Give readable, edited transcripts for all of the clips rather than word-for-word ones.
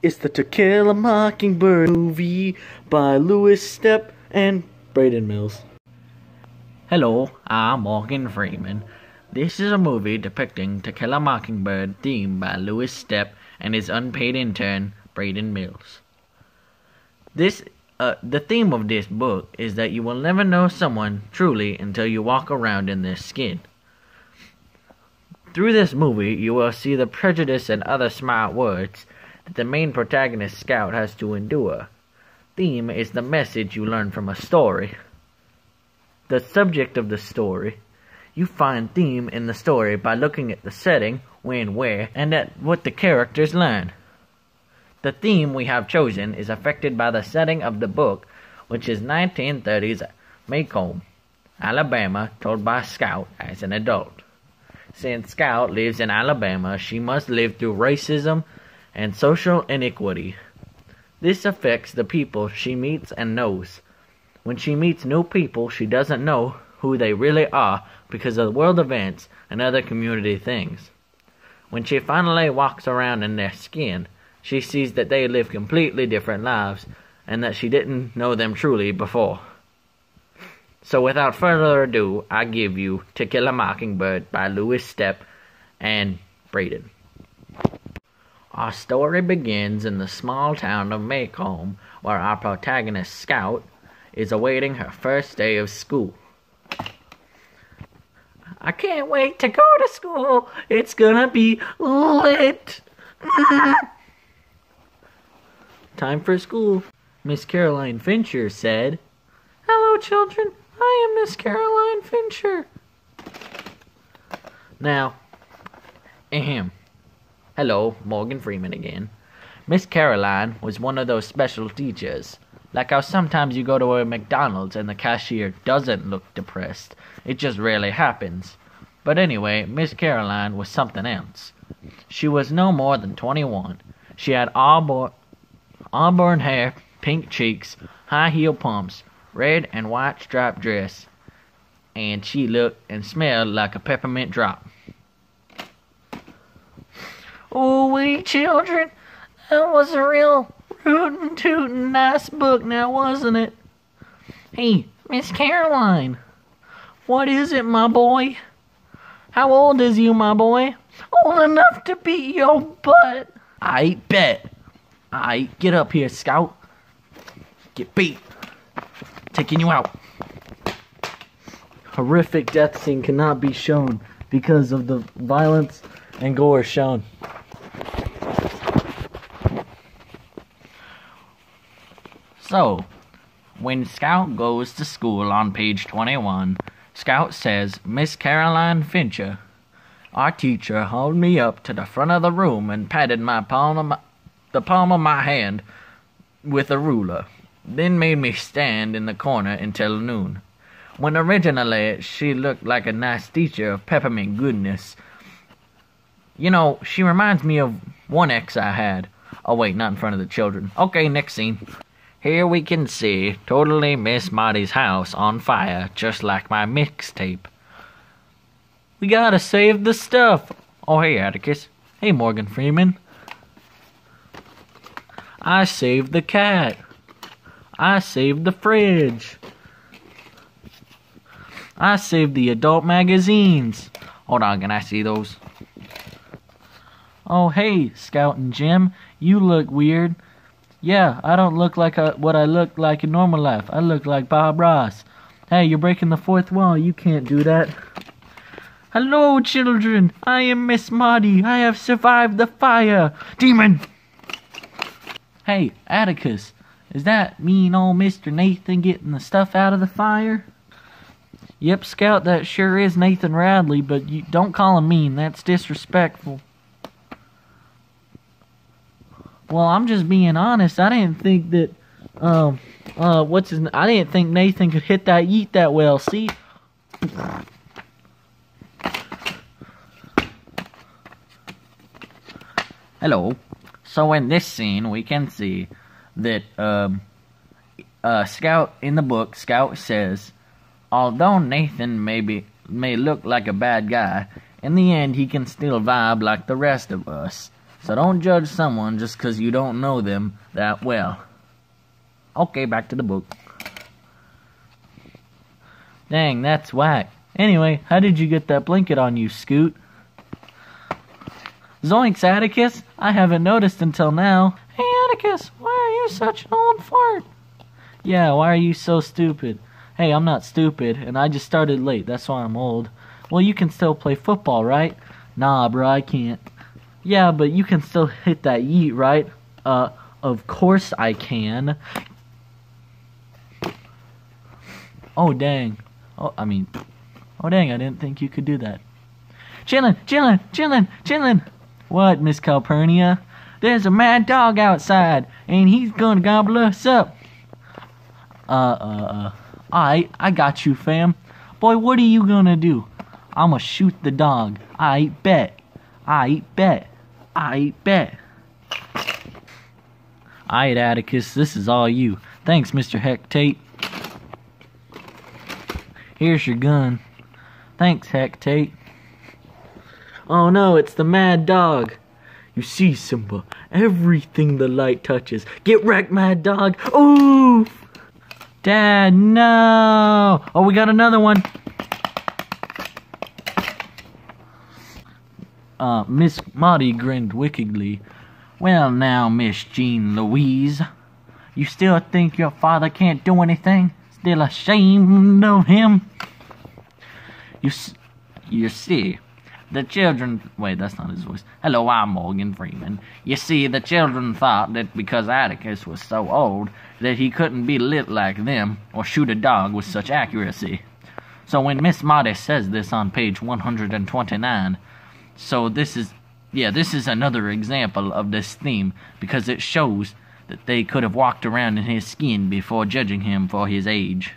It's the To Kill a Mockingbird movie by Lewis Stepp and Braden Mills. Hello, I'm Morgan Freeman. This is a movie depicting To Kill a Mockingbird theme by Lewis Stepp and his unpaid intern, Braden Mills. The theme of this book is that you will never know someone truly until you walk around in their skin. Through this movie, you will see the prejudice and other smart words that the main protagonist Scout has to endure. Theme is the message you learn from a story. The subject of the story. You find theme in the story by looking at the setting, when, where, and at what the characters learn. The theme we have chosen is affected by the setting of the book, which is 1930s Maycomb, Alabama, told by Scout as an adult. Since Scout lives in Alabama, she must live through racism and social inequity. This affects the people she meets and knows. When she meets new people, she doesn't know who they really are because of world events and other community things. When she finally walks around in their skin, she sees that they live completely different lives and that she didn't know them truly before. So without further ado, I give you To Kill a Mockingbird by Lewis Stepp and Braden. Our story begins in the small town of Maycomb, where our protagonist Scout is awaiting her first day of school. I can't wait to go to school. It's gonna be lit. Time for school. Miss Caroline Fincher said, "Hello, children. I am Miss Caroline Fincher." Now, hello, Morgan Freeman again. Miss Caroline was one of those special teachers. Like how sometimes you go to a McDonald's and the cashier doesn't look depressed. It just rarely happens. But anyway, Miss Caroline was something else. She was no more than 21. She had auburn hair, pink cheeks, high heel pumps, red and white striped dress, and she looked and smelled like a peppermint drop. Oh, wait, children, that was a real rootin' tootin' nice book now, wasn't it? Hey, Miss Caroline, what is it, my boy? How old is you, my boy? Old enough to beat your butt. I bet. Get up here, Scout. Get beat. Taking you out. Horrific death scene cannot be shown because of the violence and gore shown. So, when Scout goes to school on page 21, Scout says, "Miss Caroline Fincher, our teacher hauled me up to the front of the room and patted the palm of my hand with a ruler, then made me stand in the corner until noon. When originally she looked like a nice teacher of peppermint goodness. You know, she reminds me of one ex I had." Oh wait, not in front of the children. Okay, next scene. Here we can see Totally Miss Marty's house on fire, just like my mixtape. We gotta save the stuff. Oh hey, Atticus. Hey, Morgan Freeman. I saved the cat. I saved the fridge. I saved the adult magazines. Hold on, can I see those? Oh, hey, Scout and Jim. You look weird. Yeah, I don't look like what I look like in normal life. I look like Bob Ross. Hey, you're breaking the fourth wall. You can't do that. Hello, children. I am Miss Marty. I have survived the fire. Demon! Hey, Atticus, is that mean old Mr. Nathan getting the stuff out of the fire? Yep, Scout, that sure is Nathan Radley, but you don't call him mean. That's disrespectful. Well, I'm just being honest. I didn't think that, I didn't think Nathan could hit that yeet that well, see? Hello. So in this scene, we can see that Scout in the book, Scout says, although Nathan may look like a bad guy, in the end he can still vibe like the rest of us. So don't judge someone just because you don't know them that well. Okay, back to the book. Dang, that's whack. Anyway, how did you get that blanket on you, Scoot? Zoinks, Atticus! I haven't noticed until now. Hey, Atticus, why are you such an old fart? Yeah, why are you so stupid? Hey, I'm not stupid, and I just started late, that's why I'm old. Well, you can still play football, right? Nah, bro, I can't. Yeah, but you can still hit that yeet, right? Of course I can. Oh, dang. Oh, dang, I didn't think you could do that. Chillin'! What, Miss Calpurnia? There's a mad dog outside, and he's gonna gobble us up. I got you, fam. Boy, what are you gonna do? I'ma shoot the dog. I bet. Alright, Atticus, this is all you. Thanks, Mr. Hectate. Here's your gun. Thanks, Hectate. Oh no, it's the mad dog. You see, Simba, everything the light touches. Get wrecked, mad dog. Oof! Dad, no! Oh, we got another one. Miss Maudie grinned wickedly. Well now, Miss Jean Louise, you still think your father can't do anything? Still ashamed of him? You see, the children... Wait, that's not his voice. Hello, I'm Morgan Freeman. You see, the children thought that because Atticus was so old that he couldn't be lit like them or shoot a dog with such accuracy. So when Miss Maudie says this on page 129, so this is another example of this theme because it shows that they could have walked around in his skin before judging him for his age.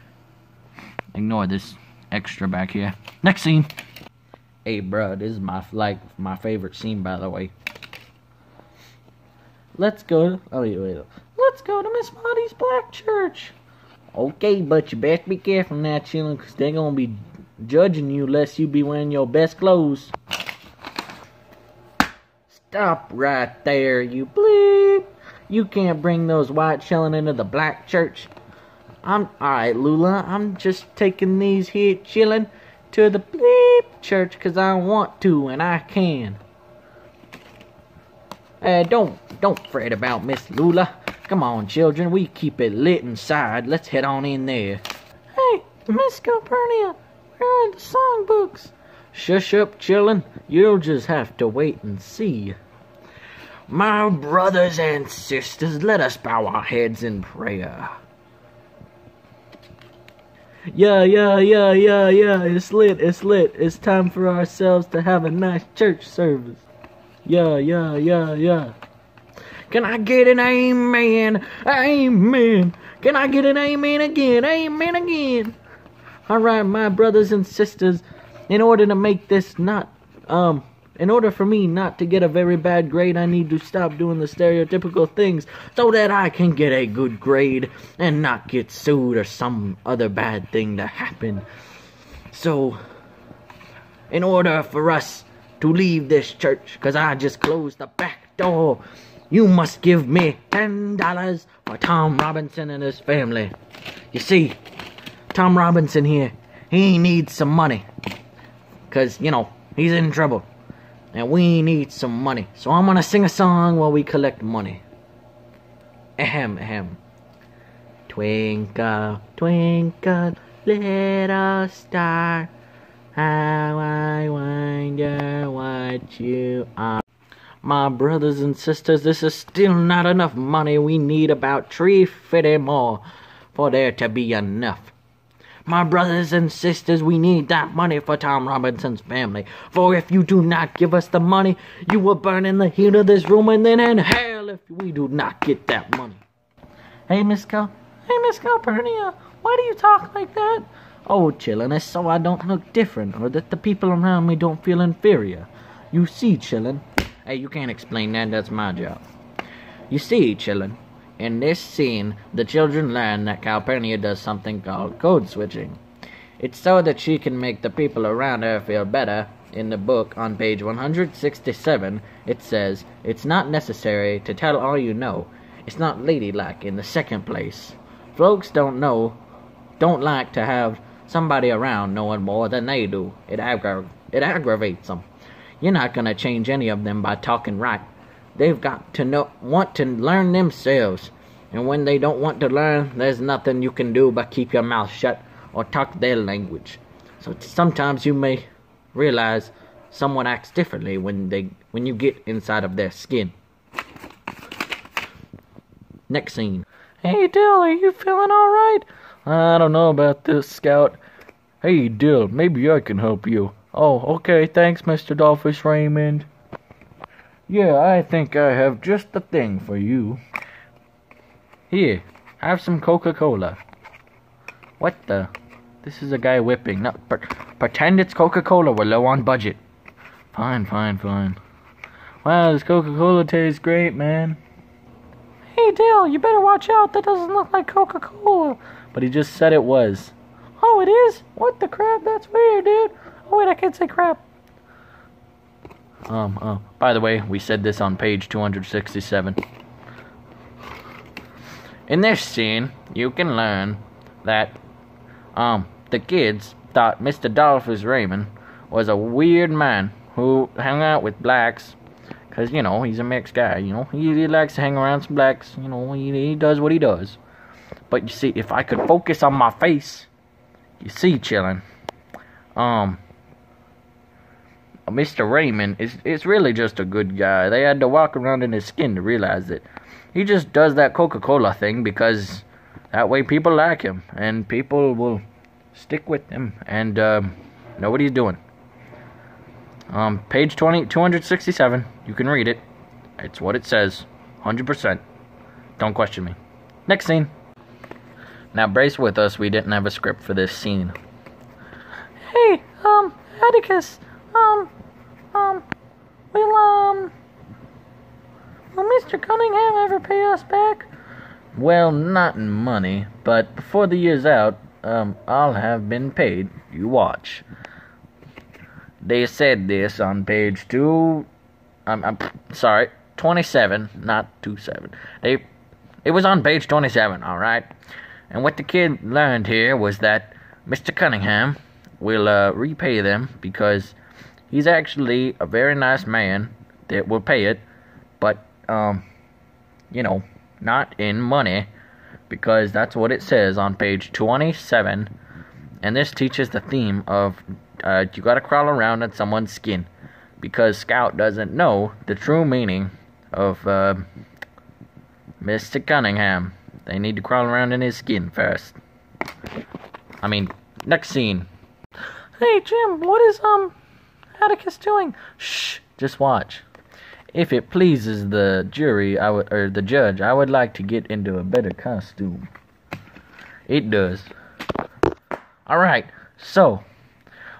Ignore this extra back here. Next scene. Hey, bruh, this is my favorite scene, by the way. Let's go. Oh, wait. Let's go to Miss Maudie's black church. Okay, but you best be careful now, chillin', because they're gonna be judging you unless you be wearing your best clothes. Stop right there, you bleep. You can't bring those white chillin' into the black church. Alright, Lula, I'm just taking these here chillin' to the bleep church because I want to and I can. Don't fret about Miss Lula. Come on, children, we keep it lit inside. Let's head on in there. Hey, Miss Calpurnia, where are the songbooks? Shush up, chillin'. You'll just have to wait and see. My brothers and sisters, let us bow our heads in prayer. Yeah, it's lit. It's time for ourselves to have a nice church service. Yeah. Can I get an amen? Amen. Can I get an amen again? Amen again. Alright, my brothers and sisters, in order for me not to get a very bad grade, I need to stop doing the stereotypical things so that I can get a good grade and not get sued or some other bad thing to happen. So, in order for us to leave this church, because I just closed the back door, you must give me $10 for Tom Robinson and his family. You see, Tom Robinson here, he needs some money. Because, he's in trouble. And we need some money. So I'm gonna sing a song while we collect money. Ahem. Twinkle, twinkle, little star, how I wonder what you are. My brothers and sisters, this is still not enough money. We need about $350 more for there to be enough. My brothers and sisters, we need that money for Tom Robinson's family. For if you do not give us the money, you will burn in the heat of this room and then in hell if we do not get that money. Hey, Miss Calpurnia, why do you talk like that? Oh, chillin', it's so I don't look different or that the people around me don't feel inferior. You see, chillin'. Hey, you can't explain that, that's my job. You see, chillin'. In this scene, the children learn that Calpurnia does something called code switching. It's so that she can make the people around her feel better in the book on page 167, it says, "It's not necessary to tell all you know. It's not ladylike in the second place. Folks don't like to have somebody around knowing more than they do. It aggravates them. You're not going to change any of them by talking right. They've got to want to learn themselves. And when they don't want to learn, there's nothing you can do but keep your mouth shut or talk their language. So sometimes you may realize someone acts differently when you get inside of their skin." Next scene. Hey, Dill, are you feeling alright? I don't know about this, Scout. Hey, Dill, maybe I can help you. Oh, okay, thanks, Mr. Dolphus Raymond. Yeah, I think I have just the thing for you. Here, have some Coca-Cola. What the? This is a guy whipping. No, pretend it's Coca-Cola. We're low on budget. Fine. Wow, this Coca-Cola tastes great, man. Hey, Dill, you better watch out. That doesn't look like Coca-Cola. But he just said it was. Oh, it is? What the crap? That's weird, dude. Oh, wait, I can't say crap. By the way, we said this on page 267. In this scene, you can learn that, the kids thought Mr. Dolphus Raymond was a weird man who hung out with blacks. Because, he's a mixed guy, He likes to hang around some blacks, he does what he does. But you see, if I could focus on my face, you see, chillin', Mr. Raymond is really just a good guy. They had to walk around in his skin to realize it. He just does that Coca-Cola thing because that way people like him. And people will stick with him and know what he's doing. Page 267. You can read it. It's what it says. 100%. Don't question me. Next scene. Now brace with us. We didn't have a script for this scene. Hey, Atticus. Will Mr. Cunningham ever pay us back? Well, not in money, but before the year's out, I'll have been paid. You watch. They said this on page 27, not 27. It was on page 27, alright? And what the kid learned here was that Mr. Cunningham will repay them because he's actually a very nice man that will pay it, but, not in money, because that's what it says on page 27, and this teaches the theme of, you gotta crawl around in someone's skin, because Scout doesn't know the true meaning of, Mr. Cunningham. They need to crawl around in his skin first. Next scene. Hey, Jim, what is, Atticus doing? Shh, just watch. If it pleases the the judge, I would like to get into a better costume. It does. Alright, so,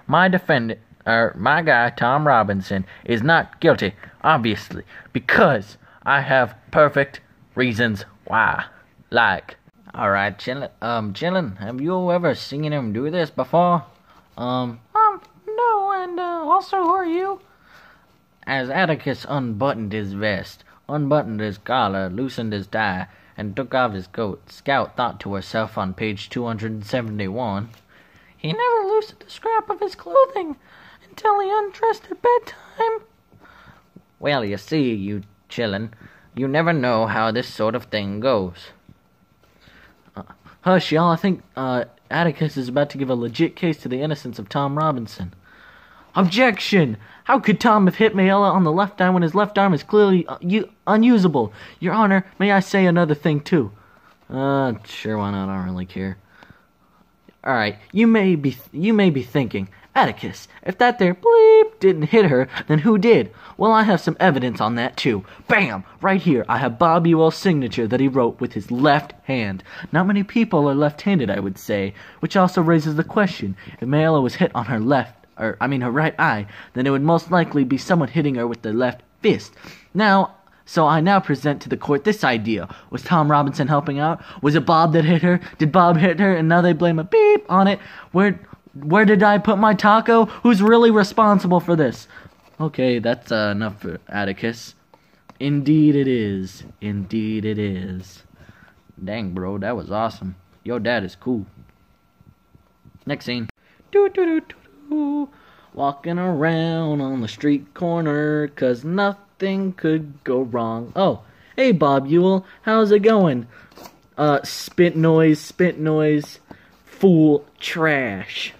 my guy, Tom Robinson, is not guilty, obviously, because I have perfect reasons why. Alright, Chillin', have you ever seen him do this before? No, and, also, who are you? As Atticus unbuttoned his vest, unbuttoned his collar, loosened his tie, and took off his coat, Scout thought to herself on page 271, he never loosened a scrap of his clothing until he undressed at bedtime. Well, you see, you Chillin', you never know how this sort of thing goes. Hush, y'all, I think, Atticus is about to give a legit case to the innocence of Tom Robinson. Objection! How could Tom have hit Mayella on the left arm when his left arm is clearly unusable? Your Honor, may I say another thing, too? Sure, why not? I don't really care. Alright, you may be thinking, Atticus, if that there bleep didn't hit her, then who did? Well, I have some evidence on that, too. Bam! Right here, I have Bob Ewell's signature that he wrote with his left hand. Not many people are left-handed, I would say, which also raises the question, if Mayella was hit on her her right eye, then it would most likely be someone hitting her with their left fist. So I now present to the court this idea. Was Tom Robinson helping out? Was it Bob that hit her? Did Bob hit her and now they blame a beep on it? Where did I put my taco? Who's really responsible for this? Okay, that's enough for Atticus. Indeed it is. Indeed it is. Dang, bro, that was awesome. Your dad is cool. Next scene. Doo-doo-doo-doo-doo. Walking around on the street corner, 'cause nothing could go wrong. Oh, hey Bob Ewell, how's it going? Spit noise, fool, trash.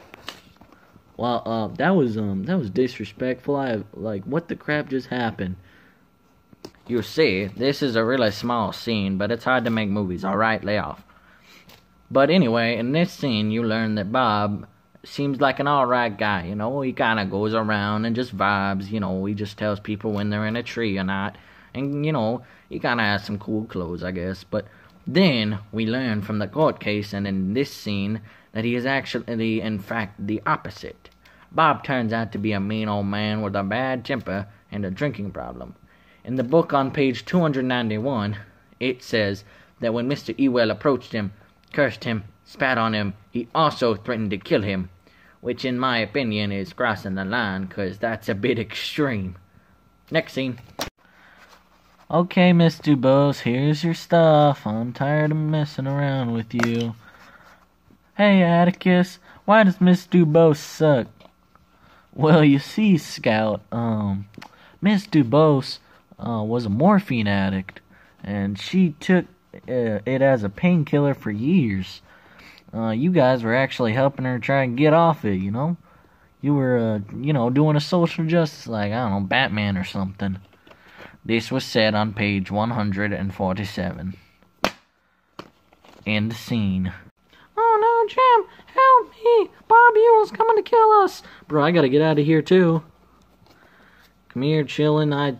Well, that was disrespectful. What the crap just happened? You see, this is a really small scene, but it's hard to make movies, alright? Lay off. But anyway, in this scene, you learn that Bob seems like an alright guy, you know? He kind of goes around and just vibes, you know? He just tells people when they're in a tree or not. And, you know, he kind of has some cool clothes, I guess. But then we learn from the court case and in this scene that he is actually, in fact, the opposite. Bob turns out to be a mean old man with a bad temper and a drinking problem. In the book on page 291, it says that when Mr. Ewell approached him, cursed him, spat on him, he also threatened to kill him, which in my opinion is crossing the line, 'cause that's a bit extreme. Next scene. Okay, Miss Dubose, here's your stuff. I'm tired of messing around with you. Hey, Atticus, why does Miss Dubose suck? Well, you see, Scout, Miss Dubose was a morphine addict, and she took it as a painkiller for years. You guys were actually helping her try and get off it, you know? You were, doing a social justice like, I don't know, Batman or something. This was said on page 147. End scene. Oh no, Jim! Help me! Bob Ewell's coming to kill us! Bro, I gotta get out of here too. Come here, chillin'.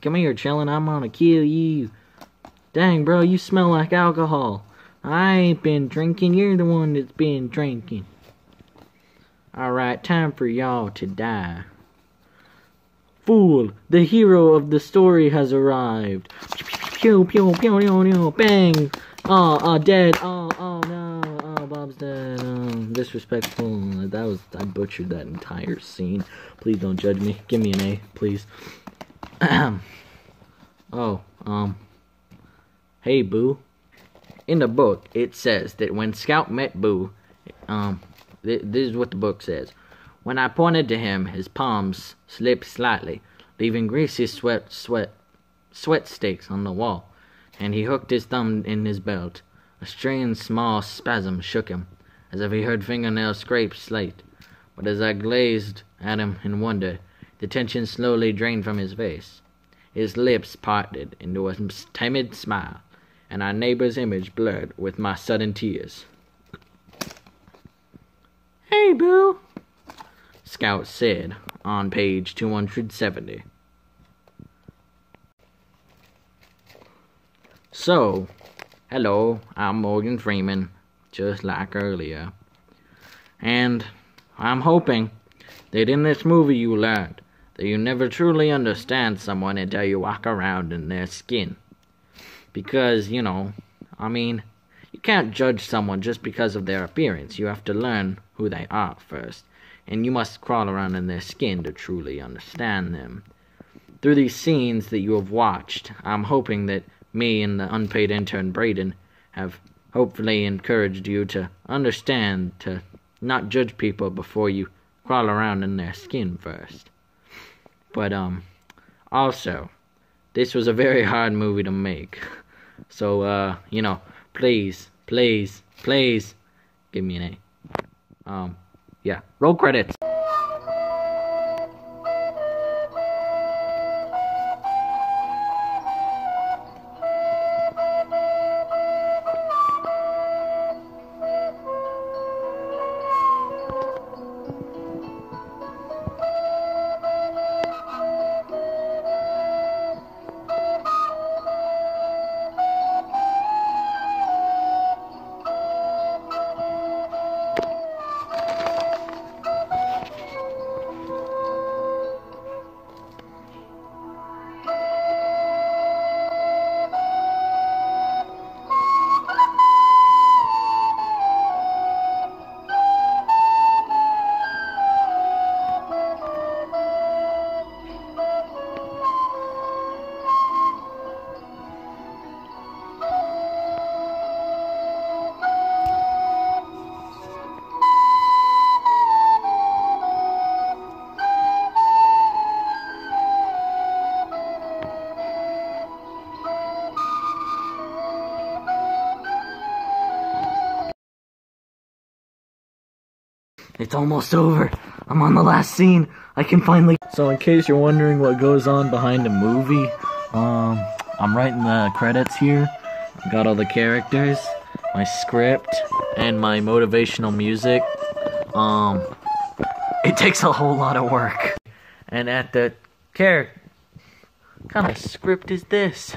Come here, chillin'. I'm gonna kill you. Dang, bro, you smell like alcohol. I ain't been drinking. You're the one that's been drinking. Alright, time for y'all to die. Fool, the hero of the story has arrived. Pew, pew, pew, pew, pew, bang. Dead. Oh, no. Oh, Bob's dead. Disrespectful. I butchered that entire scene. Please don't judge me. Give me an A, please. Hey, Boo. In the book, it says that when Scout met Boo, this is what the book says. When I pointed to him, his palms slipped slightly, leaving greasy sweat stakes on the wall, and he hooked his thumb in his belt. A strange small spasm shook him, as if he heard fingernails scrape slate. But as I gazed at him in wonder, the tension slowly drained from his face. His lips parted into a timid smile, and our neighbor's image blurred with my sudden tears. Hey, Boo, Scout said on page 270. So, hello, I'm Morgan Freeman, just like earlier. And I'm hoping that in this movie you learned that you never truly understand someone until you walk around in their skin. Because, you can't judge someone just because of their appearance. You have to learn who they are first. And you must crawl around in their skin to truly understand them. Through these scenes that you have watched, I'm hoping that me and the unpaid intern Braden have hopefully encouraged you to understand, to not judge people before you crawl around in their skin first. But, also, this was a very hard movie to make. So, please, give me an A. Yeah, roll credits. It's almost over. I'm on the last scene. I can finally... So in case you're wondering what goes on behind a movie, I'm writing the credits here. I got all the characters, my script, and my motivational music. It takes a whole lot of work. And at the character... What kind of script is this?